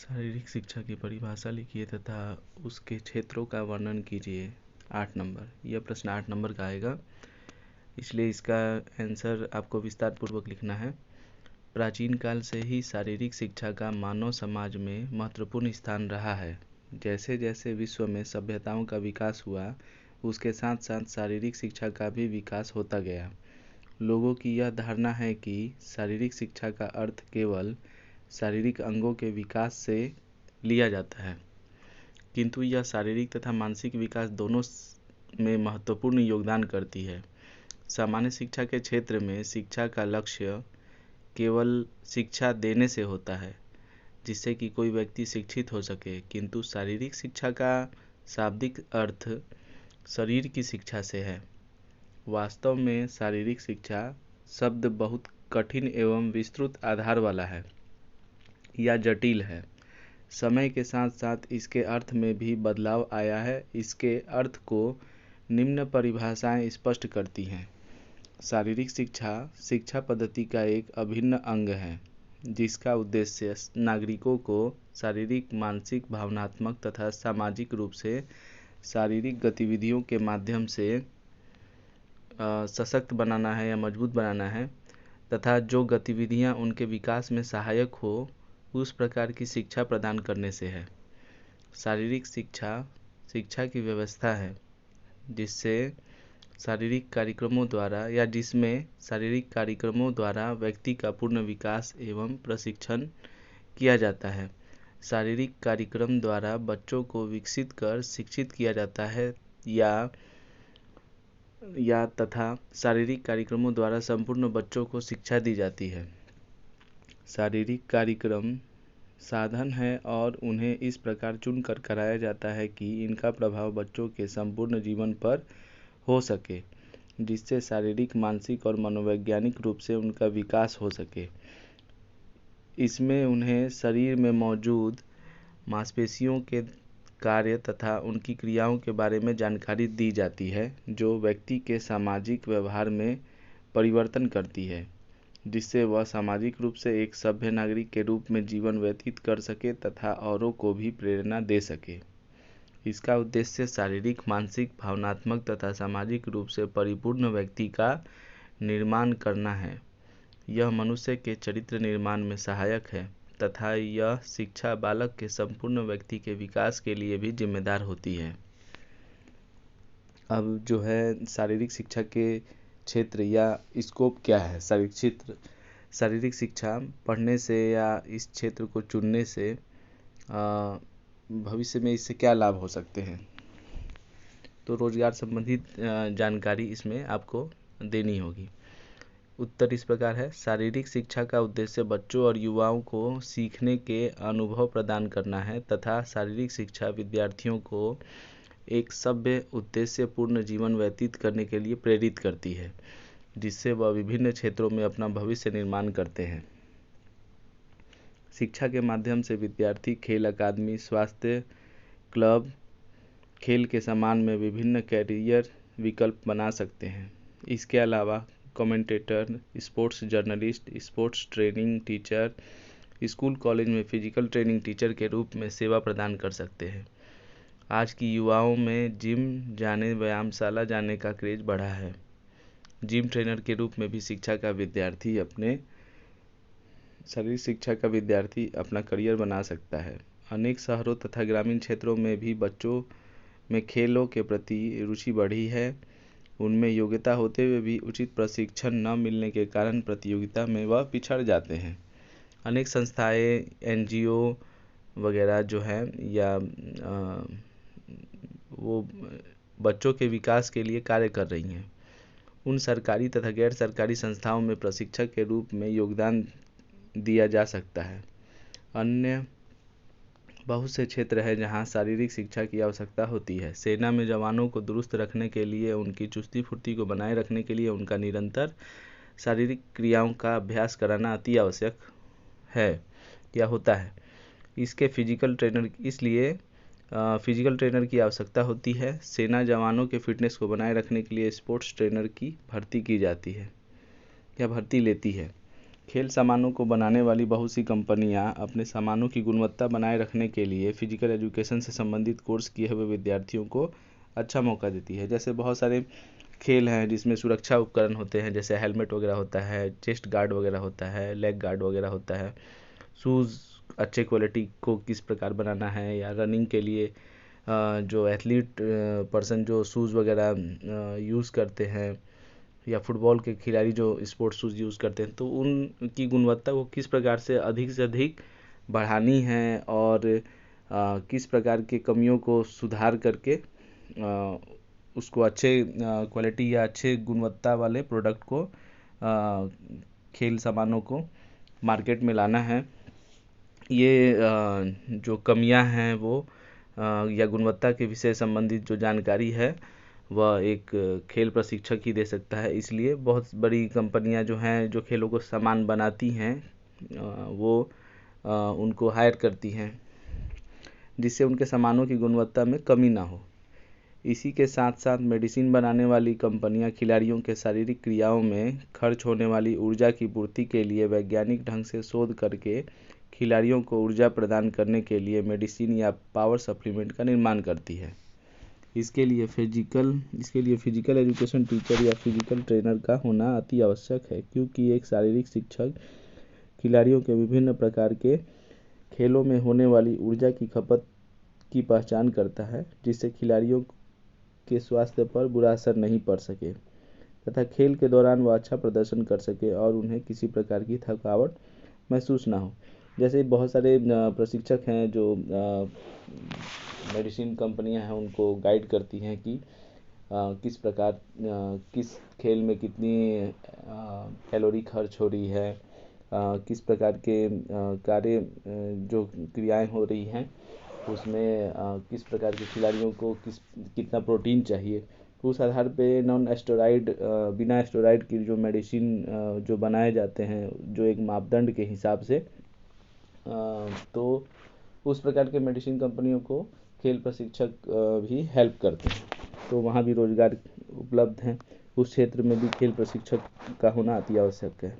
शारीरिक शिक्षा की परिभाषा लिखिए तथा उसके क्षेत्रों का वर्णन कीजिए। 8 नंबर, यह प्रश्न 8 नंबर का आएगा, इसलिए इसका आंसर आपको विस्तार पूर्वक लिखना है। प्राचीन काल से ही शारीरिक शिक्षा का मानव समाज में महत्वपूर्ण स्थान रहा है। जैसे जैसे विश्व में सभ्यताओं का विकास हुआ, उसके साथ साथ शारीरिक शिक्षा का भी विकास होता गया। लोगों की यह धारणा है कि शारीरिक शिक्षा का अर्थ केवल शारीरिक अंगों के विकास से लिया जाता है, किंतु यह शारीरिक तथा मानसिक विकास दोनों में महत्वपूर्ण योगदान करती है। सामान्य शिक्षा के क्षेत्र में शिक्षा का लक्ष्य केवल शिक्षा देने से होता है, जिससे कि कोई व्यक्ति शिक्षित हो सके, किंतु शारीरिक शिक्षा का शाब्दिक अर्थ शरीर की शिक्षा से है। वास्तव में शारीरिक शिक्षा शब्द बहुत कठिन एवं विस्तृत आधार वाला है या जटिल है। समय के साथ साथ इसके अर्थ में भी बदलाव आया है। इसके अर्थ को निम्न परिभाषाएं स्पष्ट करती हैं। शारीरिक शिक्षा शिक्षा पद्धति का एक अभिन्न अंग है, जिसका उद्देश्य नागरिकों को शारीरिक, मानसिक, भावनात्मक तथा सामाजिक रूप से शारीरिक गतिविधियों के माध्यम से सशक्त बनाना है या मजबूत बनाना है, तथा जो गतिविधियां उनके विकास में सहायक हो, उस प्रकार की शिक्षा प्रदान करने से है। शारीरिक शिक्षा शिक्षा की व्यवस्था है जिसमें शारीरिक कार्यक्रमों द्वारा व्यक्ति का पूर्ण विकास एवं प्रशिक्षण किया जाता है। शारीरिक कार्यक्रम द्वारा बच्चों को विकसित कर शिक्षित किया जाता है या तथा शारीरिक कार्यक्रमों द्वारा संपूर्ण बच्चों को शिक्षा दी जाती है। शारीरिक कार्यक्रम साधन है और उन्हें इस प्रकार चुनकर कराया जाता है कि इनका प्रभाव बच्चों के संपूर्ण जीवन पर हो सके, जिससे शारीरिक, मानसिक और मनोवैज्ञानिक रूप से उनका विकास हो सके। इसमें उन्हें शरीर में मौजूद मांसपेशियों के कार्य तथा उनकी क्रियाओं के बारे में जानकारी दी जाती है, जो व्यक्ति के सामाजिक व्यवहार में परिवर्तन करती है, जिससे वह सामाजिक रूप से एक सभ्य नागरिक के रूप में जीवन व्यतीत कर सके तथा औरों को भी प्रेरणा दे सके। इसका उद्देश्य शारीरिक, मानसिक, भावनात्मक तथा सामाजिक रूप से परिपूर्ण व्यक्ति का निर्माण करना है। यह मनुष्य के चरित्र निर्माण में सहायक है तथा यह शिक्षा बालक के संपूर्ण व्यक्ति के विकास के लिए भी जिम्मेदार होती है। अब जो है शारीरिक शिक्षा के क्षेत्र या स्कोप क्या है। शारीरिक शिक्षा पढ़ने से या इस क्षेत्र को चुनने से भविष्य में इससे क्या लाभ हो सकते हैं, तो रोजगार संबंधित जानकारी इसमें आपको देनी होगी। उत्तर इस प्रकार है। शारीरिक शिक्षा का उद्देश्य बच्चों और युवाओं को सीखने के अनुभव प्रदान करना है तथा शारीरिक शिक्षा विद्यार्थियों को एक सभ्य, उद्देश्यपूर्ण जीवन व्यतीत करने के लिए प्रेरित करती है, जिससे वह विभिन्न क्षेत्रों में अपना भविष्य निर्माण करते हैं। शिक्षा के माध्यम से विद्यार्थी खेल अकादमी, स्वास्थ्य क्लब, खेल के सम्मान में विभिन्न कैरियर विकल्प बना सकते हैं। इसके अलावा commentator, sports journalist, sports training teacher, school college में फिजिकल ट्रेनिंग टीचर के रूप में सेवा प्रदान कर सकते हैं। आज की युवाओं में जिम जाने, व्यायामशाला जाने का क्रेज बढ़ा है। जिम ट्रेनर के रूप में भी शारीरिक शिक्षा का विद्यार्थी अपना करियर बना सकता है। अनेक शहरों तथा ग्रामीण क्षेत्रों में भी बच्चों में खेलों के प्रति रुचि बढ़ी है। उनमें योग्यता होते हुए भी उचित प्रशिक्षण न मिलने के कारण प्रतियोगिता में वह पिछड़ जाते हैं। अनेक संस्थाएं, NGO वगैरह जो हैं या वो बच्चों के विकास के लिए कार्य कर रही हैं। उन सरकारी तथा गैर सरकारी संस्थाओं में प्रशिक्षक के रूप में योगदान दिया जा सकता है। अन्य बहुत से क्षेत्र हैं जहां शारीरिक शिक्षा की आवश्यकता होती है। सेना में जवानों को दुरुस्त रखने के लिए, उनकी चुस्ती फुर्ती को बनाए रखने के लिए उनका निरंतर शारीरिक क्रियाओं का अभ्यास कराना अति आवश्यक है या होता है। इसलिए फिजिकल ट्रेनर की आवश्यकता होती है। सेना जवानों के फिटनेस को बनाए रखने के लिए स्पोर्ट्स ट्रेनर की भर्ती की जाती है या भर्ती लेती है। खेल सामानों को बनाने वाली बहुत सी कंपनियां अपने सामानों की गुणवत्ता बनाए रखने के लिए फिजिकल एजुकेशन से संबंधित कोर्स किए हुए विद्यार्थियों को अच्छा मौका देती है। जैसे बहुत सारे खेल हैं जिसमें सुरक्षा उपकरण होते हैं, जैसे हेलमेट वगैरह होता है, चेस्ट गार्ड वगैरह होता है, लेग गार्ड वगैरह होता है, शूज़ अच्छे क्वालिटी को किस प्रकार बनाना है, या रनिंग के लिए जो एथलीट पर्सन जो शूज़ वगैरह यूज़ करते हैं, या फुटबॉल के खिलाड़ी जो स्पोर्ट्स शूज़ यूज़ करते हैं, तो उनकी गुणवत्ता को किस प्रकार से अधिक बढ़ानी है और किस प्रकार की कमियों को सुधार करके उसको अच्छे क्वालिटी या अच्छे गुणवत्ता वाले प्रोडक्ट को खेल सामानों को मार्केट में लाना है। ये जो कमियां हैं वो या गुणवत्ता के विषय संबंधित जो जानकारी है वह एक खेल प्रशिक्षक ही दे सकता है। इसलिए बहुत बड़ी कंपनियां जो हैं, जो खेलों को सामान बनाती हैं, वो उनको हायर करती हैं जिससे उनके सामानों की गुणवत्ता में कमी ना हो। इसी के साथ साथ मेडिसिन बनाने वाली कंपनियां खिलाड़ियों के शारीरिक क्रियाओं में खर्च होने वाली ऊर्जा की पूर्ति के लिए वैज्ञानिक ढंग से शोध करके खिलाड़ियों को ऊर्जा प्रदान करने के लिए मेडिसिन या पावर सप्लीमेंट का निर्माण करती है। इसके लिए फिजिकल एजुकेशन टीचर या फिजिकल ट्रेनर का होना अति आवश्यक है, क्योंकि एक शारीरिक शिक्षक खिलाड़ियों के विभिन्न प्रकार के खेलों में होने वाली ऊर्जा की खपत की पहचान करता है, जिससे खिलाड़ियों के स्वास्थ्य पर बुरा असर नहीं पड़ सके तथा खेल के दौरान वह अच्छा प्रदर्शन कर सके और उन्हें किसी प्रकार की थकावट महसूस ना हो। जैसे बहुत सारे प्रशिक्षक हैं जो मेडिसिन कंपनियां हैं उनको गाइड करती हैं कि किस प्रकार किस खेल में कितनी कैलोरी खर्च हो रही है, किस प्रकार के कार्य जो क्रियाएं हो रही हैं उसमें किस प्रकार के खिलाड़ियों को कितना प्रोटीन चाहिए। उस आधार पे बिना स्टेरॉइड की जो मेडिसिन जो बनाए जाते हैं, जो एक मापदंड के हिसाब से, तो उस प्रकार के मेडिसिन कंपनियों को खेल प्रशिक्षक भी हेल्प करते हैं, तो वहाँ भी रोजगार उपलब्ध हैं। उस क्षेत्र में भी खेल प्रशिक्षक का होना अति आवश्यक है।